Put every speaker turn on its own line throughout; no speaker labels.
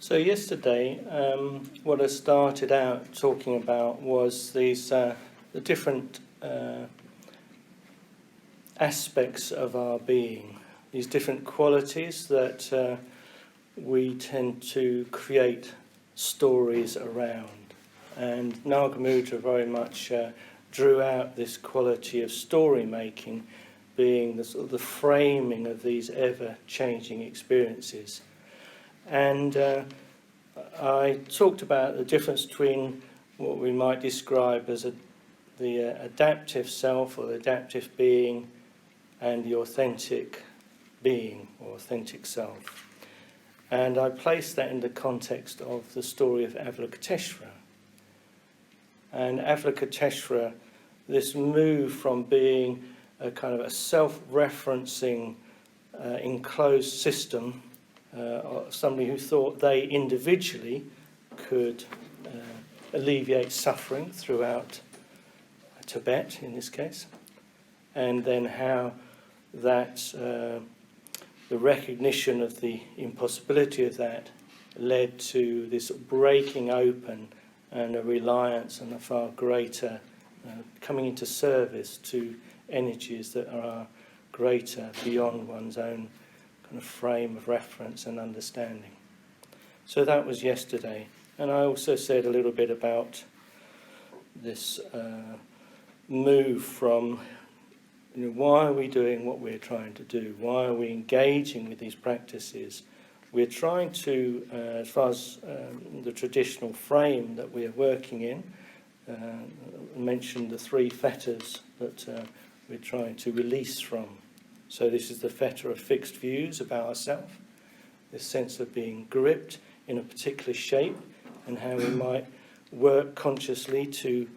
So yesterday, what I started out talking about was these the different aspects of our being, these different qualities that we tend to create stories around. And Nagamudra very much drew out this quality of story making, being the sort of the framing of these ever-changing experiences. And I talked about the difference between what we might describe as the adaptive self or the adaptive being and the authentic being or authentic self. And I placed that in the context of the story of Avalokiteshvara. And Avalokiteshvara, this move from being a kind of a self-referencing enclosed system, somebody who thought they individually could alleviate suffering throughout Tibet in this case, and then how that the recognition of the impossibility of that led to this breaking open and a reliance on a far greater coming into service to energies that are greater beyond one's own kind of frame of reference and understanding. So that was yesterday. And I also said a little bit about this move from, why are we doing what we're trying to do? Why are we engaging with these practices? We're trying to, as far as the traditional frame that we are working in, I mentioned the three fetters that we're trying to release from. So this is the fetter of fixed views about ourselves, this sense of being gripped in a particular shape, and how we might work consciously to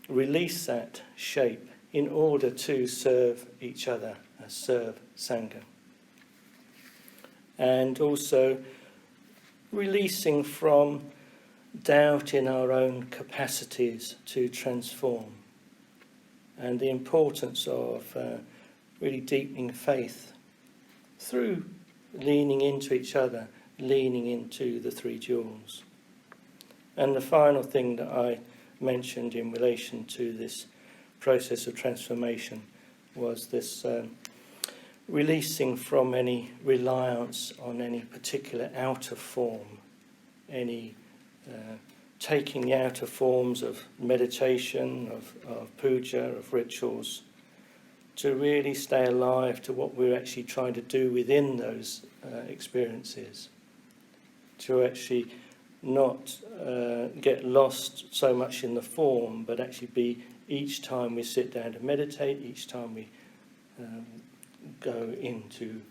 release that shape in order to serve each other, serve Sangha. And also releasing from doubt in our own capacities to transform, and the importance of really deepening faith through leaning into each other, leaning into the three jewels. And the final thing that I mentioned in relation to this process of transformation was this releasing from any reliance on any particular outer form, any taking the outer forms of meditation, of puja, of rituals, to really stay alive to what we're actually trying to do within those experiences, to actually not get lost so much in the form, but actually be, each time we sit down to meditate, each time we go into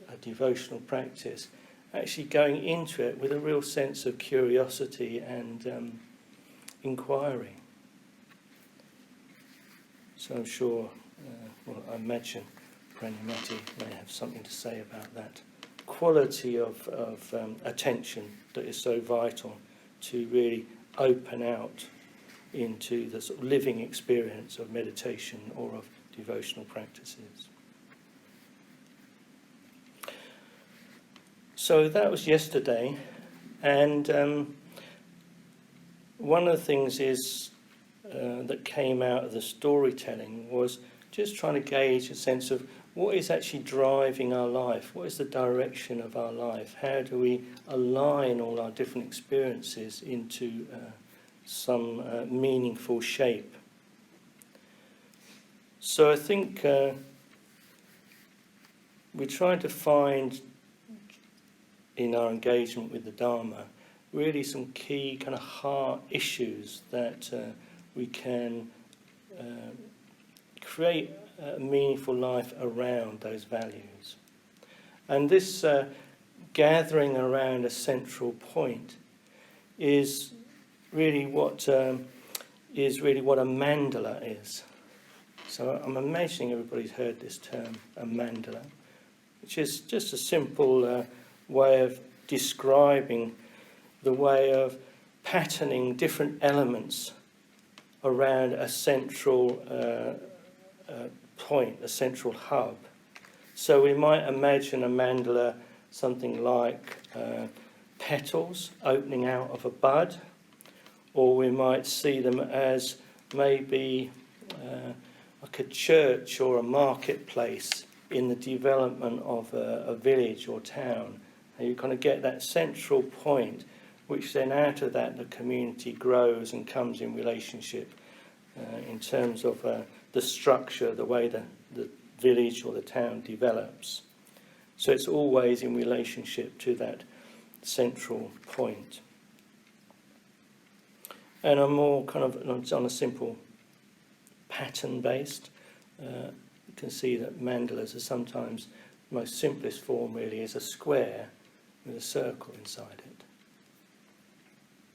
a devotional practice, actually going into it with a real sense of curiosity and inquiry. So I'm sure, I imagine Pranamati may have something to say about that quality of attention that is so vital to really open out into the sort of living experience of meditation or of devotional practices. So that was yesterday, and one of the things is that came out of the storytelling was just trying to gauge a sense of what is actually driving our life, what is the direction of our life, how do we align all our different experiences into some meaningful shape. So I think we're trying to find in our engagement with the Dharma really some key kind of heart issues that we can create a meaningful life around those values. And this gathering around a central point is really what a mandala is. So I'm imagining everybody's heard this term, a mandala, which is just a simple way of describing the way of patterning different elements around a central point, a central hub. So we might imagine a mandala something like petals opening out of a bud, or we might see them as maybe like a church or a marketplace in the development of a village or town. And you kind of get that central point, which then out of that the community grows and comes in relationship in terms of the structure, the way the village or the town develops. So it's always in relationship to that central point. And a more kind of on a simple pattern based, you can see that mandalas are sometimes the most simplest form really is a square with a circle inside it.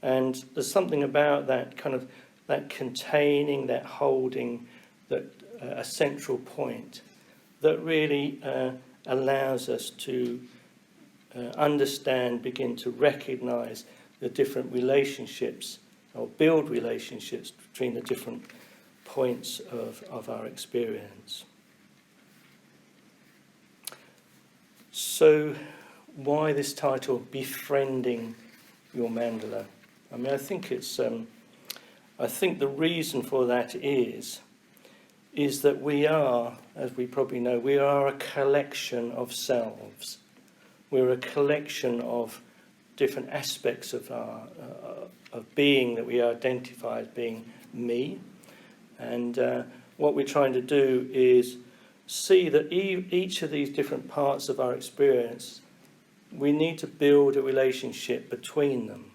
And there's something about that kind of that containing, that holding, that a central point that really allows us to understand, begin to recognise the different relationships or build relationships between the different points of our experience. So why this title, Befriending Your Mandala? I mean, I think the reason for that is that we are, as we probably know, we are a collection of selves. We're a collection of different aspects of our of being that we identify as being me. And what we're trying to do is see that each of these different parts of our experience, we need to build a relationship between them.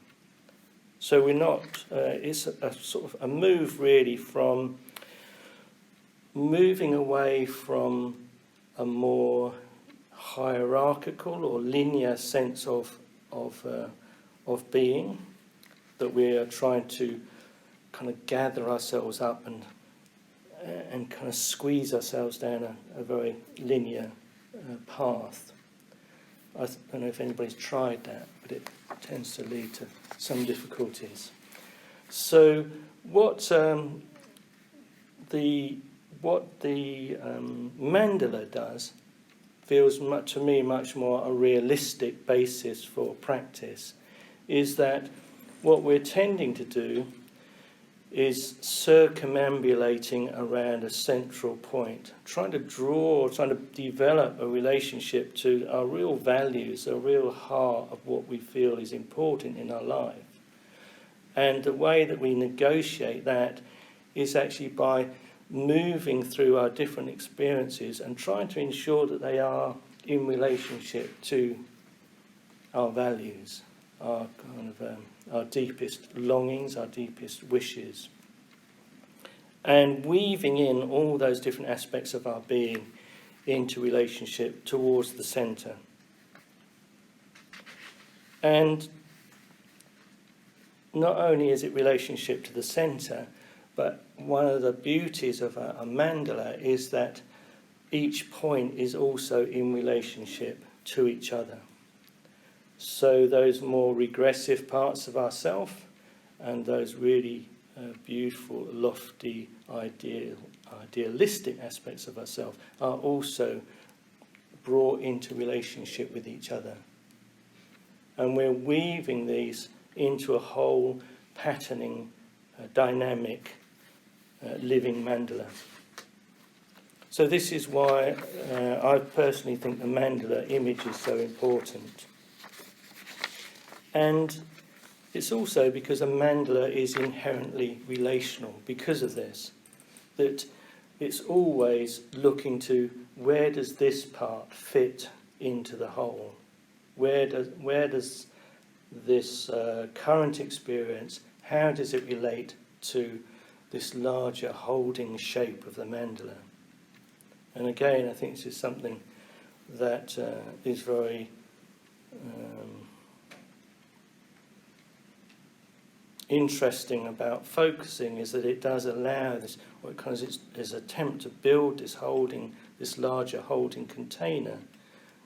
So we're not, it's a sort of a move really from moving away from a more hierarchical or linear sense of being, that we are trying to kind of gather ourselves up and kind of squeeze ourselves down a very linear path. I don't know if anybody's tried that, but it tends to lead to some difficulties. So what the mandala does feels to me much more a realistic basis for practice, is that what we're tending to do is circumambulating around a central point, trying to develop a relationship to our real values, a real heart of what we feel is important in our life. And the way that we negotiate that is actually by moving through our different experiences and trying to ensure that they are in relationship to our values, our kind of our deepest longings, our deepest wishes, and weaving in all those different aspects of our being into relationship towards the centre. And not only is it relationship to the centre, but one of the beauties of a mandala is that each point is also in relationship to each other. So those more regressive parts of ourself and those really beautiful, lofty, idealistic aspects of ourself are also brought into relationship with each other. And we're weaving these into a whole patterning, dynamic, living mandala. So this is why I personally think the mandala image is so important. And it's also because a mandala is inherently relational because of this, that it's always looking to where does this part fit into the whole? Where does this current experience, how does it relate to this larger holding shape of the mandala? And again, I think this is something that is very interesting about focusing, is that it does allow this, because it's an attempt to build this larger holding container,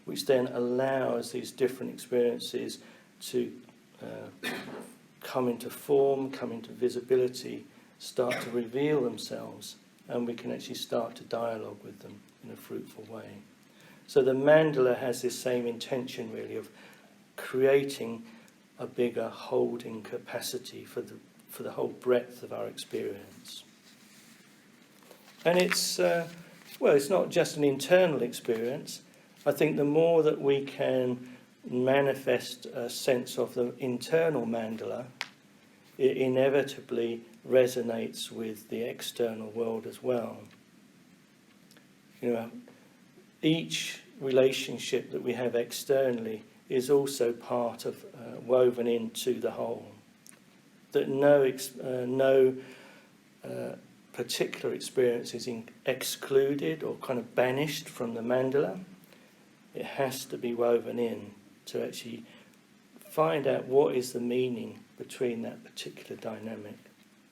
which then allows these different experiences to come into form, come into visibility, start to reveal themselves, and we can actually start to dialogue with them in a fruitful way. So the mandala has this same intention really of creating a bigger holding capacity for the whole breadth of our experience. And it's not just an internal experience. I think the more that we can manifest a sense of the internal mandala, it inevitably resonates with the external world as well. Each relationship that we have externally is also part of, woven into the whole. That no particular experience is excluded or kind of banished from the mandala. It has to be woven in to actually find out what is the meaning between that particular dynamic.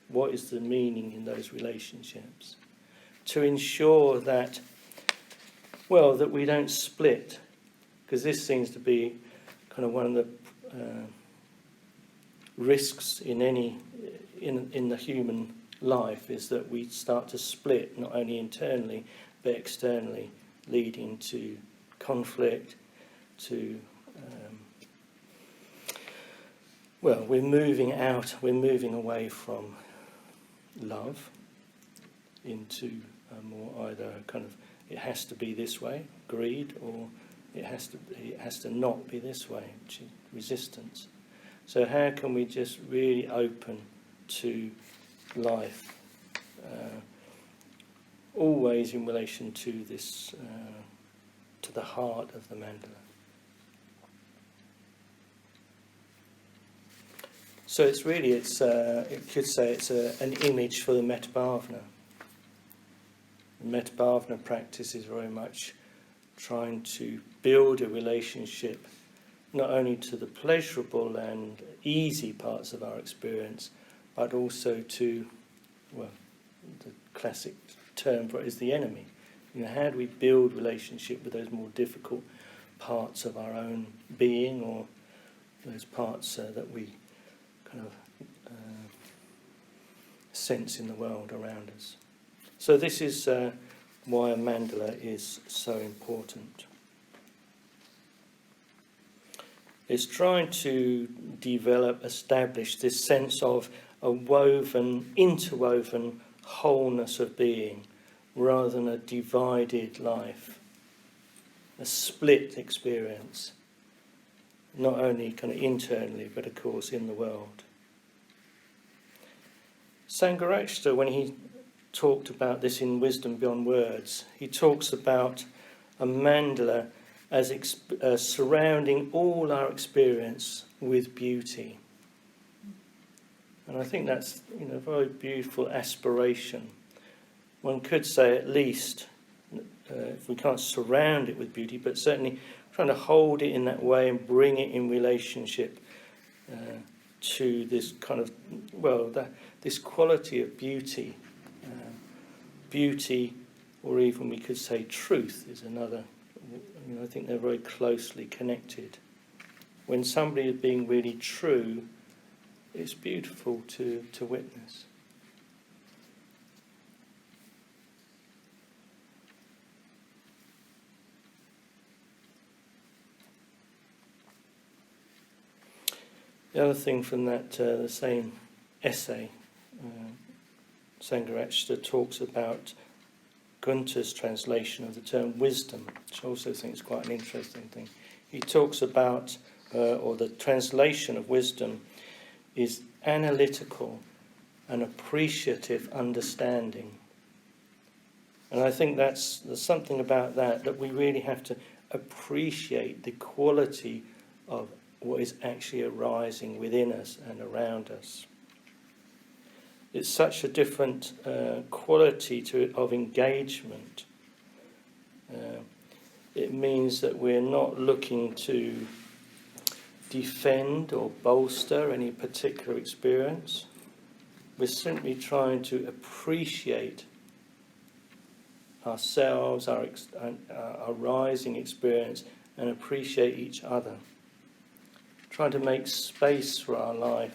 What is the meaning in those relationships? To ensure that, that we don't split, because this seems to be kind of one of the risks in the human life, is that we start to split, not only internally but externally, leading to conflict, to we're moving away from love into a more either kind of it has to be this way, greed, or it has to not be this way, which is resistance. So how can we just really open to life, always in relation to this, to the heart of the mandala? So it could say it's an image for the metta bhavana. The metta bhavana practice is very much trying to build a relationship not only to the pleasurable and easy parts of our experience, but also to, the classic term for it is the enemy. How do we build relationship with those more difficult parts of our own being, or those parts that we kind of sense in the world around us? So this is why a mandala is so important. It's trying to establish this sense of a interwoven wholeness of being, rather than a divided life, a split experience, not only kind of internally, but of course in the world. Sangha, when he talked about this in Wisdom Beyond Words, he talks about a mandala as surrounding all our experience with beauty. And I think that's a very beautiful aspiration. One could say, at least, if we can't surround it with beauty, but certainly trying to hold it in that way and bring it in relationship to this kind of, this quality of beauty. Beauty, or even we could say truth, is another. I think they're very closely connected. When somebody is being really true, it's beautiful to witness. The other thing from that, the same essay, Sangha talks about Gunther's translation of the term wisdom, which I also think is quite an interesting thing. He talks about, or the translation of wisdom is analytical and appreciative understanding. And I think there's something about that we really have to appreciate the quality of what is actually arising within us and around us. It's such a different quality of engagement. It means that we're not looking to defend or bolster any particular experience. We're simply trying to appreciate ourselves, our rising experience, and appreciate each other. Trying to make space for our life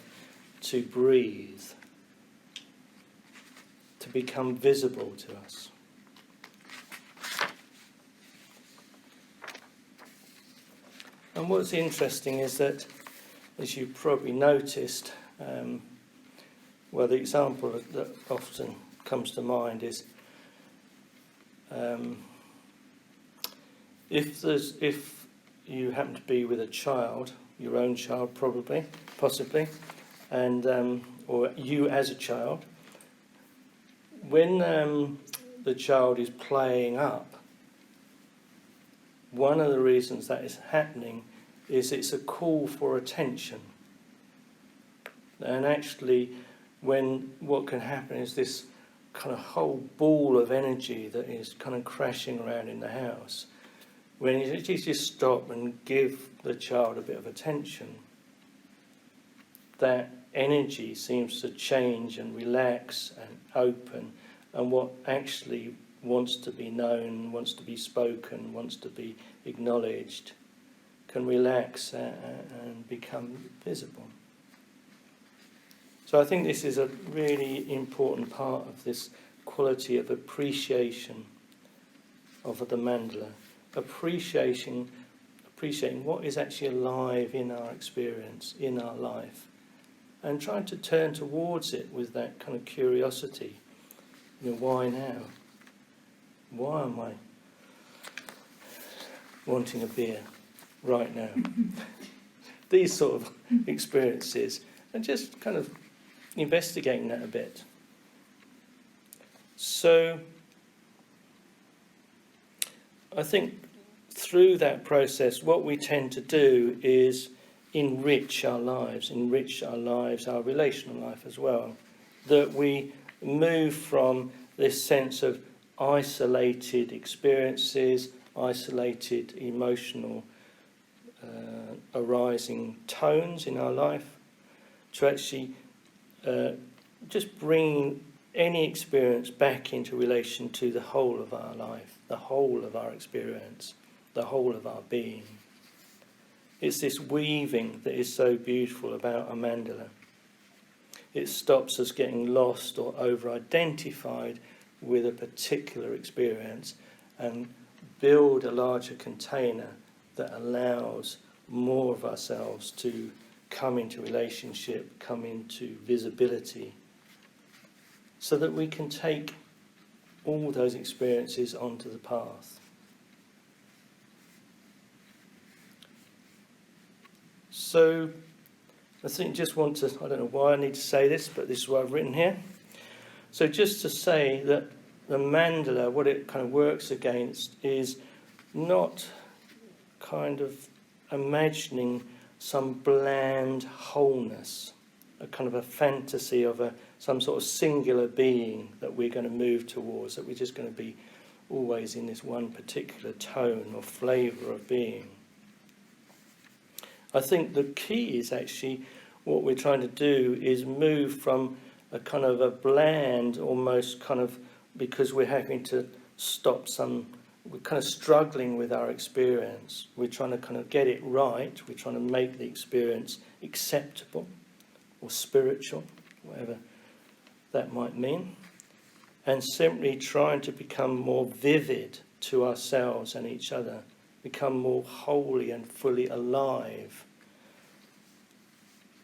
to breathe, to become visible to us. And what's interesting is that as you probably noticed, well, the example that often comes to mind is if you happen to be with a child, your own child possibly, and or you as a child, when the child is playing up, one of the reasons that is happening is it's a call for attention. And actually, what can happen is this kind of whole ball of energy that is kind of crashing around in the house. When you just stop and give the child a bit of attention, that energy seems to change and relax and open, and what actually wants to be known, wants to be spoken, wants to be acknowledged, can relax and become visible. So I think this is a really important part of this quality of appreciation of the Mandala. Appreciating what is actually alive in our experience, in our life, and trying to turn towards it with that kind of curiosity. Why now? Why am I wanting a beer right now? These sort of experiences, and just kind of investigating that a bit. So I think through that process, what we tend to do is enrich our lives, our relational life as well. That we move from this sense of isolated experiences, isolated emotional arising tones in our life, to actually just bringing any experience back into relation to the whole of our life, the whole of our experience, the whole of our being. It's this weaving that is so beautiful about a mandala. It stops us getting lost or over-identified with a particular experience and build a larger container that allows more of ourselves to come into relationship, come into visibility, so that we can take all those experiences onto the path. So I think I don't know why I need to say this, but this is what I've written here. So just to say that the mandala, what it kind of works against is not kind of imagining some bland wholeness, a kind of a fantasy of some sort of singular being that we're going to move towards, that we're just going to be always in this one particular tone or flavour of being. I think the key is actually what we're trying to do is move from a kind of a bland, almost kind of, because we're having to we're kind of struggling with our experience. We're trying to kind of get it right. We're trying to make the experience acceptable or spiritual, whatever that might mean. And simply trying to become more vivid to ourselves and each other, become more wholly and fully alive,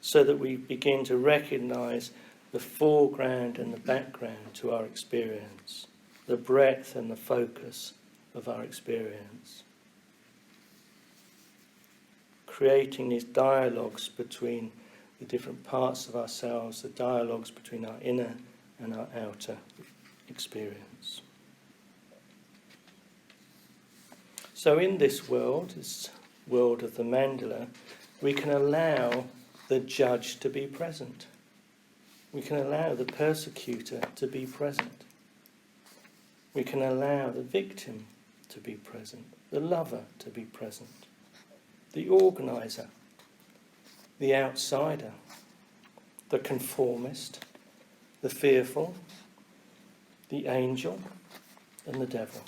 so that we begin to recognise the foreground and the background to our experience, the breadth and the focus of our experience. Creating these dialogues between the different parts of ourselves, the dialogues between our inner and our outer experience. So in this world of the mandala, we can allow the judge to be present. We can allow the persecutor to be present. We can allow the victim to be present, the lover to be present, the organiser, the outsider, the conformist, the fearful, the angel, and the devil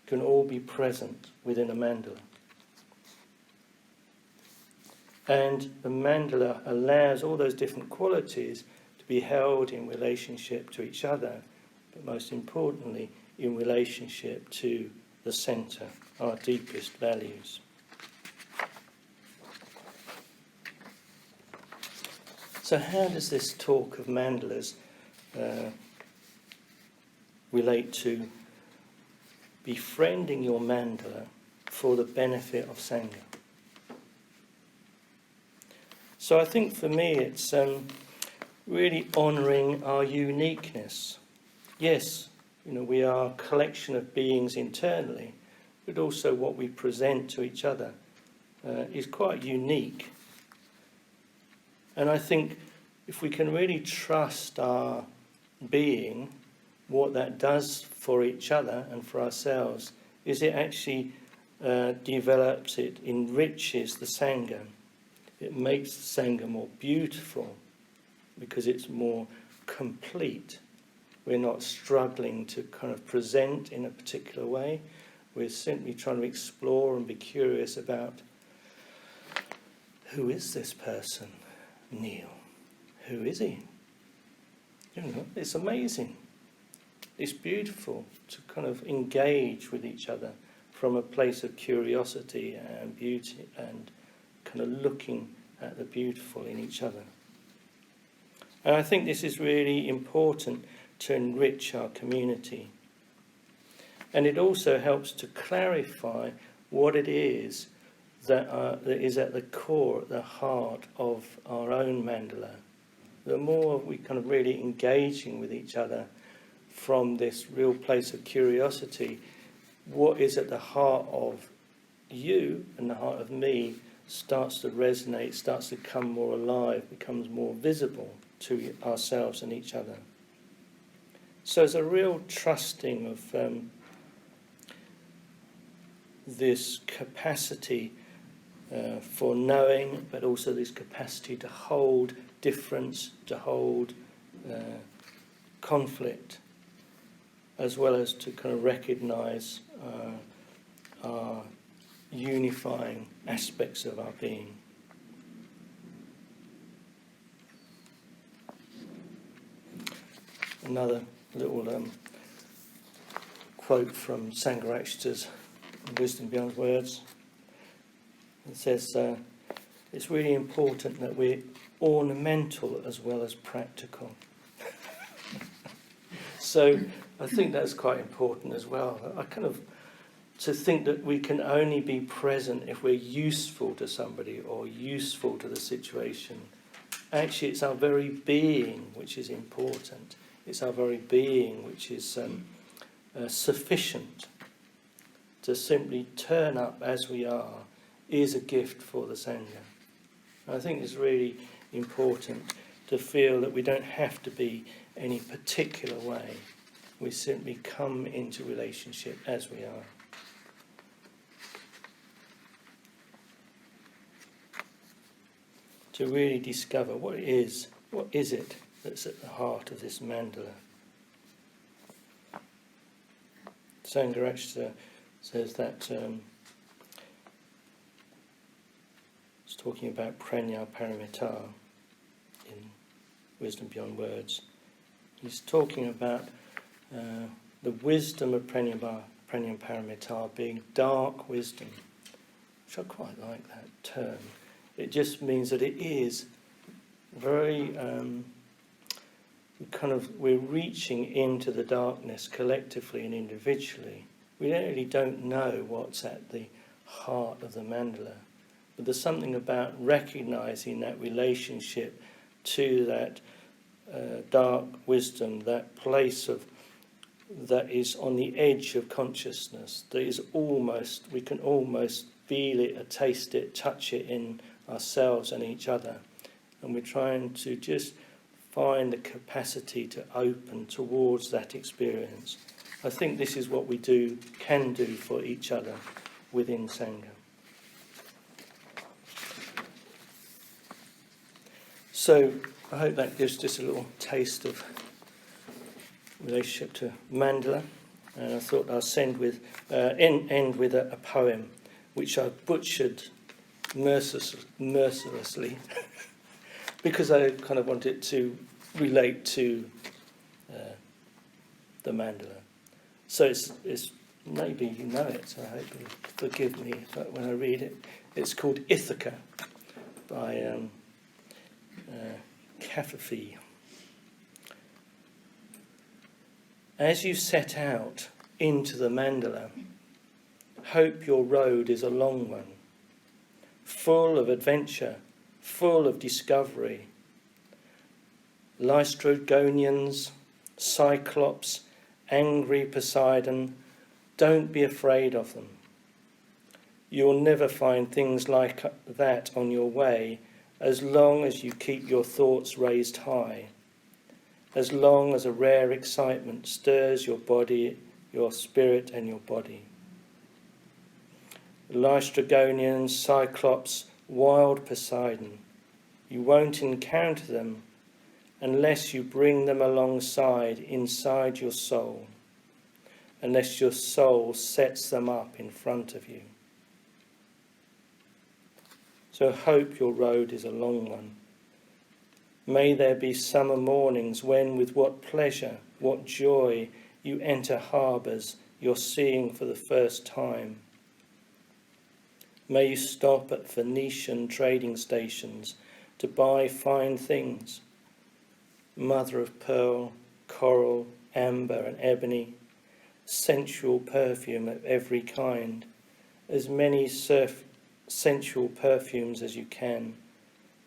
can all be present within a mandala. And the mandala allows all those different qualities to be held in relationship to each other, but most importantly, in relationship to the centre, our deepest values. So how does this talk of mandalas relate to befriending your mandala for the benefit of Sangha? So I think for me it's really honouring our uniqueness. Yes, we are a collection of beings internally, but also what we present to each other is quite unique. And I think if we can really trust our being, what that does for each other and for ourselves is it actually develops, it enriches the Sangha. It makes the Sangha more beautiful because it's more complete. We're not struggling to kind of present in a particular way. We're simply trying to explore and be curious about who is this person, Neil? Who is he? It's amazing. It's beautiful to kind of engage with each other from a place of curiosity and beauty and kind of looking at the beautiful in each other. And I think this is really important to enrich our community. And it also helps to clarify what it is that is at the core, at the heart of our own mandala. The more we kind of really engaging with each other from this real place of curiosity, what is at the heart of you and the heart of me starts to resonate, starts to come more alive, becomes more visible to ourselves and each other. So there's a real trusting of this capacity for knowing, but also this capacity to hold difference, to hold conflict, as well as to kind of recognise our unifying aspects of our being. Another little quote from Sangha Wisdom Beyond Words. It says, it's really important that we're ornamental as well as practical. So I think that's quite important as well. To think that we can only be present if we're useful to somebody or useful to the situation. Actually, it's our very being which is important. It's our very being which is sufficient. To simply turn up as we are is a gift for the Sangha. I think it's really important to feel that we don't have to be any particular way. We simply come into relationship as we are. To really discover what is it that's at the heart of this mandala. Sangha says that it's talking about Prajna Paramita in Wisdom Beyond Words. He's talking about the wisdom of Prajna Paramita being dark wisdom, which I quite like that term. It just means that it is very we're reaching into the darkness collectively and individually. We really don't know what's at the heart of the mandala, but there's something about recognising that relationship to that dark wisdom, that place that is on the edge of consciousness, that is we can almost feel it, taste it, touch it in ourselves and each other. And we're trying to just find the capacity to open towards that experience. I think this is what we can do for each other within Sangha. So I hope that gives just a little taste of relationship to mandala. And I thought I'll end with a poem which I butchered mercilessly because I kind of want it to relate to the mandala. So it's maybe you know it, so I hope you'll forgive me when I read it. It's called Ithaca by Cafe. As you set out into the Mandala, hope your road is a long one, full of adventure, full of discovery. Lystrogonians, Cyclops, angry Poseidon, don't be afraid of them. You'll never find things like that on your way as long as you keep your thoughts raised high, as long as a rare excitement stirs your body, your spirit and your body. Lystrogonians, Cyclops, wild Poseidon, you won't encounter them unless you bring them alongside inside your soul, unless your soul sets them up in front of you. So hope your road is a long one. May there be summer mornings when, with what pleasure, what joy, you enter harbours you're seeing for the first time. May you stop at Phoenician trading stations to buy fine things, mother of pearl, coral, amber and ebony, sensual perfume of every kind, as many sensual perfumes as you can,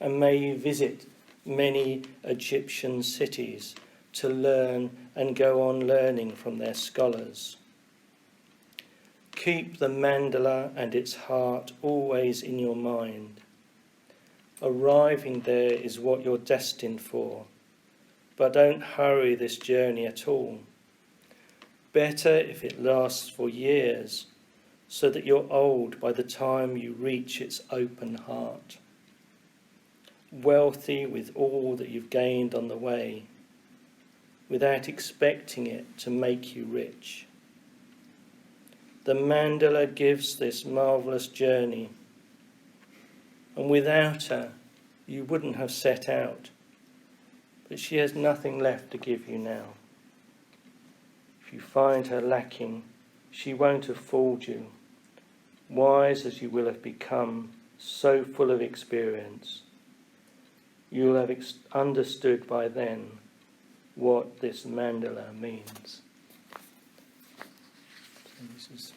and may you visit many Egyptian cities to learn and go on learning from their scholars. Keep the Mandala and its heart always in your mind. Arriving there is what you're destined for, but don't hurry this journey at all. Better if it lasts for years, so that you're old by the time you reach its open heart, wealthy with all that you've gained on the way, without expecting it to make you rich. The Mandala gives this marvellous journey, and without her you wouldn't have set out, but she has nothing left to give you now. If you find her lacking, she won't have fooled you. Wise as you will have become, so full of experience, you'll have understood by then what this Mandala means. So this is